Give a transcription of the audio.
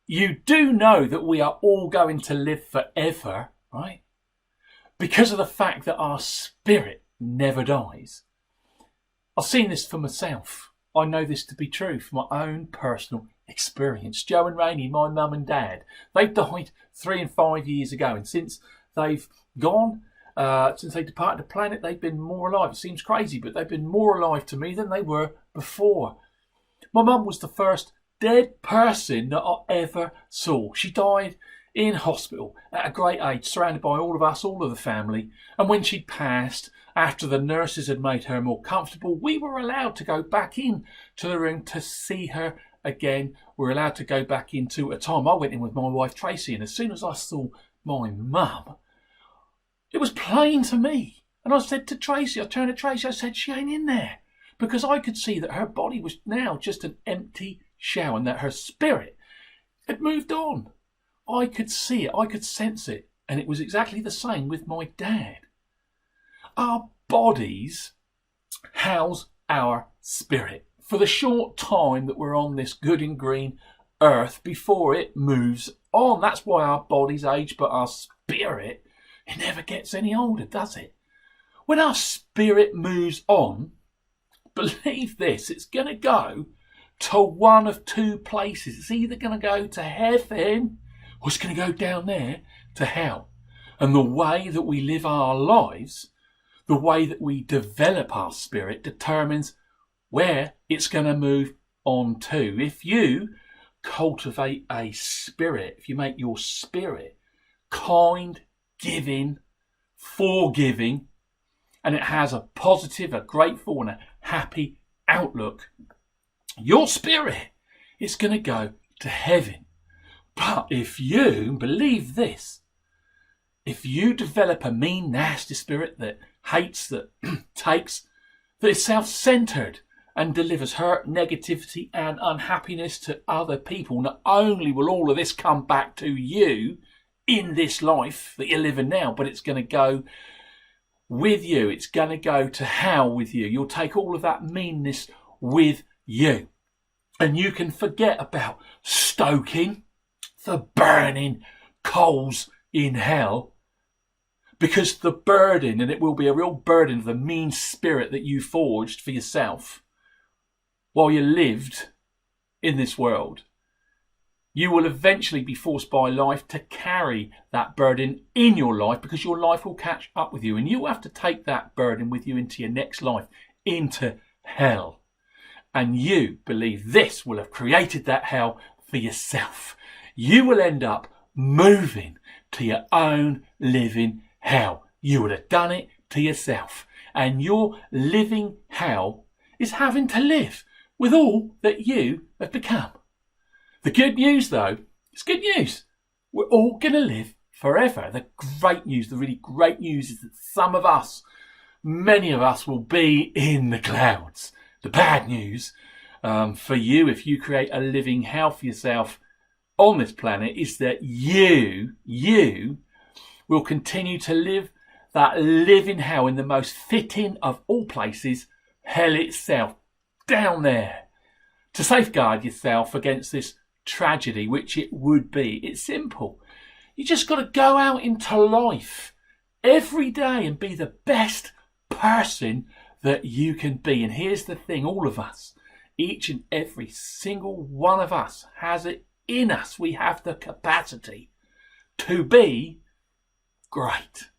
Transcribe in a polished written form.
you do know that we are all going to live forever, right? Because of the fact that our spirit never dies. I've seen this for myself. I know this to be true from my own personal experience. Joe and Rainey, my mum and dad, they died 3 and 5 years ago, and since they've gone, since they departed the planet, they've been more alive. It seems crazy, but they've been more alive to me than they were before. My mum was the first dead person that I ever saw. She died in hospital at a great age, surrounded by all of us, all of the family. And when she passed, after the nurses had made her more comfortable, we were allowed to go back in to the room to see her again. We were allowed to go back into a time. I went in with my wife Tracy, and as soon as I saw my mum, it was plain to me. And I said to Tracy, I turned to Tracy, I said, she ain't in there. Because I could see that her body was now just an empty shell and that her spirit had moved on. I could see it, I could sense it. And it was exactly the same with my dad. Our bodies house our spirit for the short time that we're on this good and green earth before it moves on. That's why our bodies age, but our spirit, it never gets any older, does it? When our spirit moves on, believe this, it's going to go to one of two places. It's either going to go to heaven or it's going to go down there to hell. And the way that we live our lives, the way that we develop our spirit, determines where it's going to move on to. If you cultivate a spirit, if you make your spirit kind, giving, forgiving, and it has a positive, a grateful and a happy outlook, your spirit is going to go to heaven. But if you, believe this, if you develop a mean, nasty spirit that hates, that takes, that is self-centered and delivers hurt, negativity and unhappiness to other people, not only will all of this come back to you in this life that you're living now, but it's going to go with you. It's going to go to hell with you. You'll take all of that meanness with you. And you can forget about stoking the burning coals in hell, because the burden, and it will be a real burden of the mean spirit that you forged for yourself while you lived in this world, you will eventually be forced by life to carry that burden in your life, because your life will catch up with you and you will have to take that burden with you into your next life, into hell. And you, believe this, will have created that hell for yourself. You will end up moving to your own living hell. You would have done it to yourself. And your living hell is having to live with all that you have become. The good news, though, it's good news. We're all going to live forever. The great news, the really great news, is that some of us, many of us, will be in the clouds. The bad news for you, if you create a living hell for yourself on this planet, is that you will continue to live that living hell in the most fitting of all places, hell itself, down there, to safeguard yourself against this tragedy, which it would be. It's simple. You just got to go out into life every day and be the best person that you can be. And here's the thing, all of us, each and every single one of us has it in us. We have the capacity to be great.